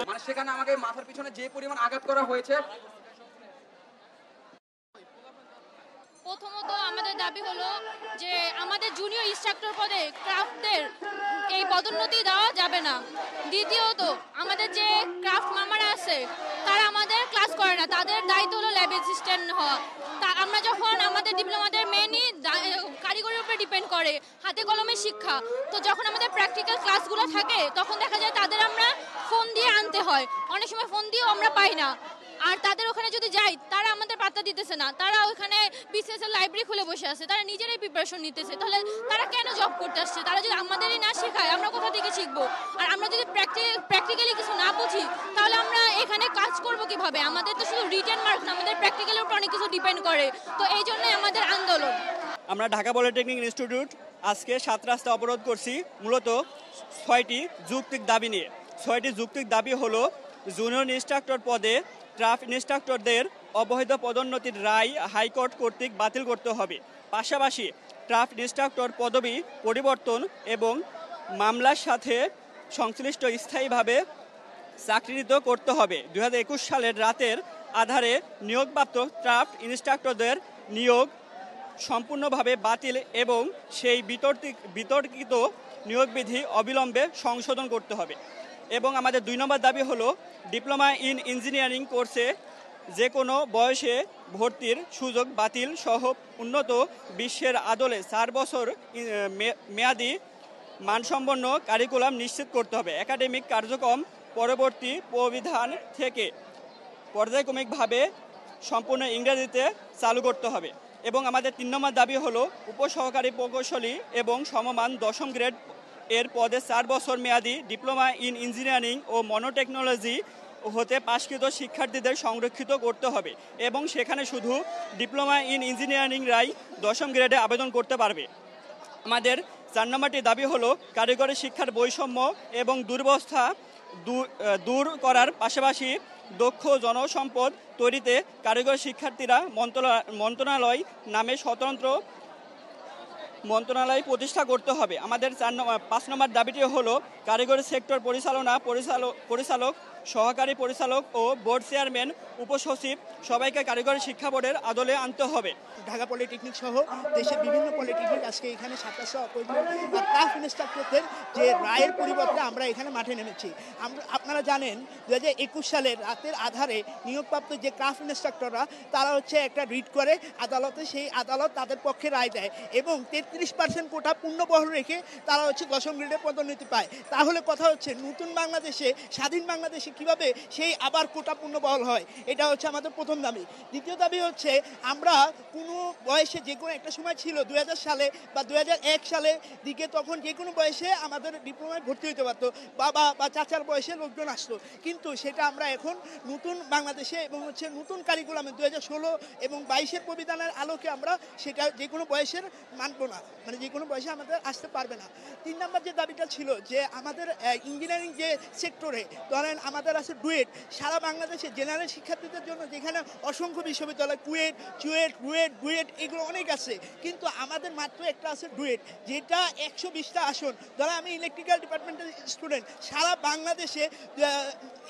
মানে সেখানে আমাকে মাথার পিছনে যে পরিমাণ আঘাত করা হয়েছে। প্রথমত আমাদের দাবি হলো যে আমাদের জুনিয়র ইনস্ট্রাক্টর পদে ক্রাফটদের এই পদোন্নতি দেওয়া যাবে না। দ্বিতীয়ত আমাদের যে ক্রাফট মামারা আছে তারা আমাদের ক্লাস করে না, তাদের দায়িত্ব হলো ল্যাব অ্যাসিস্ট্যান্ট হওয়া। তা আমরা যখন আমাদের ডিপ্লোমাদের মেনই কারিগরির উপরে ডিপেন্ড করে, হাতে কলমে শিক্ষা, তো যখন আমাদের প্র্যাকটিক্যাল ক্লাসগুলো থাকে তখন দেখা যায় তাদের আমরা ফোন দিয়ে আনতে হয়, অনেক সময় ফোন দিয়েও আমরা পাই না। আর তাদের ওখানে যদি যাই তারা আমাদের পাত্তা দিতেছে না, তারা ওখানে বিসিএস এর লাইব্রেরি খুলে বসে আছে, তারা নিজেরাই প্রিপারেশন নিতেছে। তাহলে তারা কেন জব করতে আসছে? তারা যদি আমাদেরই না শেখায় আমরা কোথা থেকে শিখবো? আর আমরা যদি প্র্যাকটিক্যালি কিছু না বুঝি তাহলে আমরা এখানে কাজ করব কিভাবে? আমাদের তো শুধু রিটেন মার্ক না, আমাদের প্র্যাকটিক্যালের উপর অনেক কিছু ডিপেন্ড করে। তো এই জন্যই আমাদের আন্দোলন। আমরা ঢাকা পলিটেকনিক ইনস্টিটিউট আজকে 7 রাস্তা অবরোধ করছি মূলত 6টি যৌক্তিক দাবি নিয়ে। 6টি যৌক্তিক দাবি হলো জুনিয়র ইনস্ট্রাক্টর পদে ক্রাফট ইনস্ট্রাক্টরদের অবৈধ পদোন্নতির রায় হাইকোর্ট কর্তৃক বাতিল করতে হবে। পাশাপাশি ক্রাফট ইনস্ট্রাক্টর পদবি পরিবর্তন এবং মামলার সাথে সংশ্লিষ্ট স্থায়ীভাবে চাকরিচ্যুত করতে হবে। 2021 সালের রাতের আধারে নিয়োগপ্রাপ্ত ক্রাফট ইনস্ট্রাক্টরদের নিয়োগ সম্পূর্ণভাবে বাতিল এবং সেই বিতর্কিত নিয়োগবিধি অবিলম্বে সংশোধন করতে হবে। এবং আমাদের 2 নম্বর দাবি হলো ডিপ্লোমা ইন ইঞ্জিনিয়ারিং কোর্সে যে কোনো বয়সে ভর্তির সুযোগ বাতিল সহ উন্নত বিশ্বের আদলে 4 বছর মেয়াদি মানসম্পন্ন কারিকুলাম নিশ্চিত করতে হবে। একাডেমিক কার্যক্রম পরবর্তী প্রবিধান থেকে পর্যায়ক্রমিকভাবে সম্পূর্ণ ইংরেজিতে চালু করতে হবে। এবং আমাদের 3 নম্বর দাবি হলো উপসহকারী প্রকৌশলী এবং সমমান 10ম গ্রেড এর পদে 4 বছর মেয়াদি ডিপ্লোমা ইন ইঞ্জিনিয়ারিং ও মনোটেকনোলজি হতে পাশকৃত শিক্ষার্থীদের সংরক্ষিত করতে হবে এবং সেখানে শুধু ডিপ্লোমা ইন ইঞ্জিনিয়ারিংরাই 10ম গ্রেডে আবেদন করতে পারবে। আমাদের 4 নম্বরটি দাবি হলো কারিগরি শিক্ষার বৈষম্য এবং দুরবস্থা দূর করার পাশাপাশি দক্ষ জনসম্পদ তৈরিতে কারিগরি শিক্ষার্থীরা মন্ত্রণালয় নামে স্বতন্ত্র মন্ত্রণালয় প্রতিষ্ঠা করতে হবে। আমাদের 5 নম্বর দাবিটি হলো কারিগরি সেক্টর পরিচালক সহকারী পরিচালক ও বোর্ড চেয়ারম্যান উপসচিব সবাইকে কারিগরি শিক্ষা বোর্ডের আদলে আনতে হবে। ঢাকা পলিটেকনিক সহ দেশের বিভিন্ন পলিটেকনিক আজকে এখানে 2700 অবৈধ ক্রাফট ইনস্ট্রাক্টরদের যে রায়ের পরিবর্তে আমরা এখানে মাঠে নেমেছি। আপনারা জানেন 2021 সালের রাতের আধারে নিয়োগপ্রাপ্ত যে ক্রাফট ইনস্ট্রাক্টররা তারা একটা রিট করে আদালতে, সেই আদালত তাদের পক্ষে রায় দেয় এবং 33% কোটা পূর্ণবহাল রেখে তারা 10ম গ্রেডে পদোন্নতি পায়। তাহলে কথা হচ্ছে নতুন বাংলাদেশে, স্বাধীন বাংলাদেশে কিভাবে সেই আবার কোটা পূর্ণবহাল হয়, এটা আমাদের প্রথম দাবি। দ্বিতীয় দাবি আমরা কোনো বয়সে, যে কোনো একটা সময় ছিল 2000 সালে বা 2001 সালে দিকে, তখন যে কোনো বয়সে আমাদের ডিপ্লোমায় ভর্তি হতে পারতো, বাবা বা চাচার বয়সে লোকজন আসতো, কিন্তু সেটা আমরা এখন নতুন বাংলাদেশে এবং নতুন কারিকুলামে 2016 এবং 22-এর প্রবিধানের আলোকে আমরা সেটা যে কোনো বয়সের মানবো না, মানে যে কোনো বয়সে আমাদের আসতে পারবে না। 3 নম্বর যে দাবিটা ছিল যে আমাদের ইঞ্জিনিয়ারিং যে সেক্টরে ধরেন আমাদের আছে ডুয়েট, সারা বাংলাদেশে জেনারেল শিক্ষার্থীদের জন্য যেখানে অসংখ্য বিশ্ববিদ্যালয়, কুয়েট, চুয়েট, রুয়েট, বুয়েট এগুলো অনেক আছে, কিন্তু আমাদের মাত্র একটা আছে ডুয়েট, যেটা 120টা আসন। ধরেন আমি ইলেকট্রিক্যাল ডিপার্টমেন্টের স্টুডেন্ট, সারা বাংলাদেশে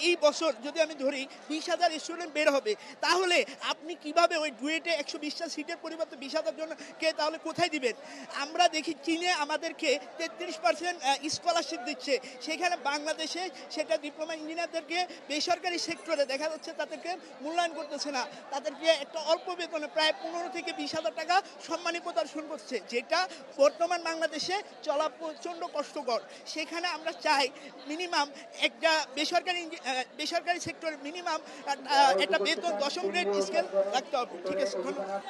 এই বছর যদি আমি ধরি 20,000 স্টুডেন্ট বের হবে, তাহলে আপনি কিভাবে ওই ডুয়েটে 120টা সিটের পরিবর্তে 20,000 জনকে তাহলে কোথায় দিবেন? আমরা দেখি চীনে আমাদেরকে 33% স্কলারশিপ দিচ্ছে, সেখানে বাংলাদেশে সেটা ডিপ্লোমা ইঞ্জিনিয়ারদেরকে বেসরকারি সেক্টরে দেখা যাচ্ছে তাদেরকে মূল্যায়ন করতেছে না, তাদেরকে একটা অল্প বেতনে প্রায় 15 থেকে 20,000 টাকা সম্মানী প্রদর্শন করছে, যেটা বর্তমান বাংলাদেশে চলা প্রচণ্ড কষ্টকর। সেখানে আমরা চাই মিনিমাম একটা বেসরকারি সেক্টরে মিনিমাম একটা বেতন 10ম গ্রেড স্কেল রাখতে হবে। ঠিক আছে,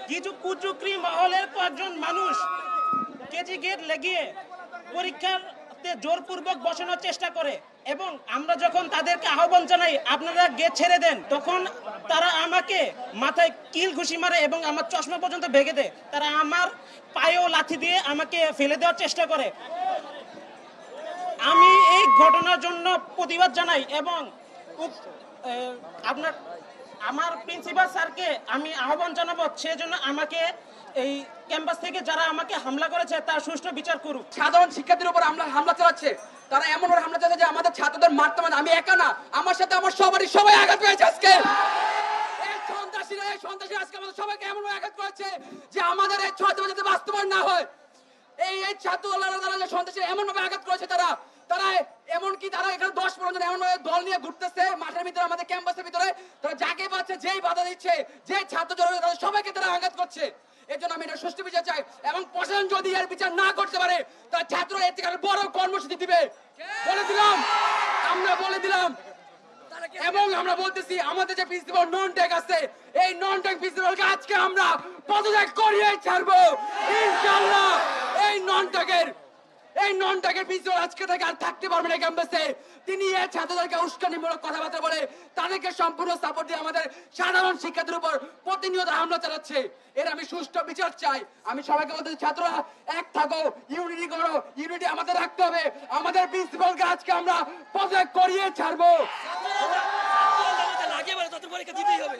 কিছু কুচক্রী মহলের কয়েকজন মানুষ কেজি গেট লাগিয়ে পরীক্ষাতে জোরপূর্বক বসানোর চেষ্টা করে এবং আমরা যখন তাদেরকে আহ্বান জানাই আপনারা গেট ছেড়ে দেন, তখন তারা আমাকে মাথায় কিল ঘুষি মারে এবং আমার চশমা পর্যন্ত ভেঙে দেয়। তারা আমার পায়েও লাথি দিয়ে আমাকে ফেলে দেওয়ার চেষ্টা করে। আমি এই ঘটনার জন্য প্রতিবাদ জানাই এবং আমার প্রিন্সিপাল স্যারকে আমি আহ্বান জানাবো সেজন্য আমাকে এই ক্যাম্পাস থেকে যারা আমাকে হামলা করেছে তার সুষ্ঠু বিচার করুক। সাধারণ শিক্ষার্থীর উপর হামলা চালাচ্ছে, তারা এমন ভাবে হামলা চালাচ্ছে যে আমাদের ছাত্রদের মারতে মারতে, আমি একা না, আমার সাথে আমার সবাই আঘাত পেয়েছে আজকে। এই সন্ত্রাসীরা আজকে আমাদের সবাইকে এমন ভাবে আঘাত করেছে যে আমাদের এই ছয়টা যাতে বাস্তবায়ন না হয়। এই ছাত্ররা যে সন্ত্রাসী এমন ভাবে আঘাত করেছে, তারা এমনকি তারা এখানে 10-15 জন এমন ভাবে দল নিয়ে ঘুরতেছে মাঠের ভিতরে, আমাদের ক্যাম্পাসের ভিতরে, তারা যাকে পাচ্ছে, যেই বাধা দিচ্ছে, যে ছাত্র জড়ো তাদের সবাইকে তারা আঘাত করছে। এর জন্য আমি এটা সুষ্ঠু বিচার চাই, এবং প্রশাসন যদি এর বিচার না করতে পারে তাহলে ছাত্ররা এর থেকে আরো বড় কর্মসূচি দিবে আমরা বলে দিলাম। এবং আমরা বলতেছি আমাদের যে প্রিন্সিপাল নন টেক আছে, এই নন টেক প্রিন্সিপালকে আজকে আমরা পদত্যাগ করিয়ে ছাড়বো ইনশাআল্লাহ। এই নন টেকের প্রিন্সিপাল আজকে থেকে আর থাকতে পারবে না ক্যাম্পাসে। তিনি এই ছাত্রদেরকে উস্কানিমূলক কথাবার্তা বলে তাদেরকে সম্পূর্ণ সাপোর্ট দিয়ে আমাদের সাধারণ শিক্ষার্থীর উপর প্রতিনিয়ত হামলা চালাচ্ছে। এর আমি সুষ্ঠু বিচার চাই। আমি সবাইকে বলতে, ছাত্ররা এক থাকো, ইউনিটি করো, ইউনিটি আমাদের রাখতে হবে। আমাদের প্রিন্সিপালকে আজকে আমরা পদত্যাগ করিয়ে ছাড়বো। লাগে বলে তাদের পরীক্ষা দিতেই হবে।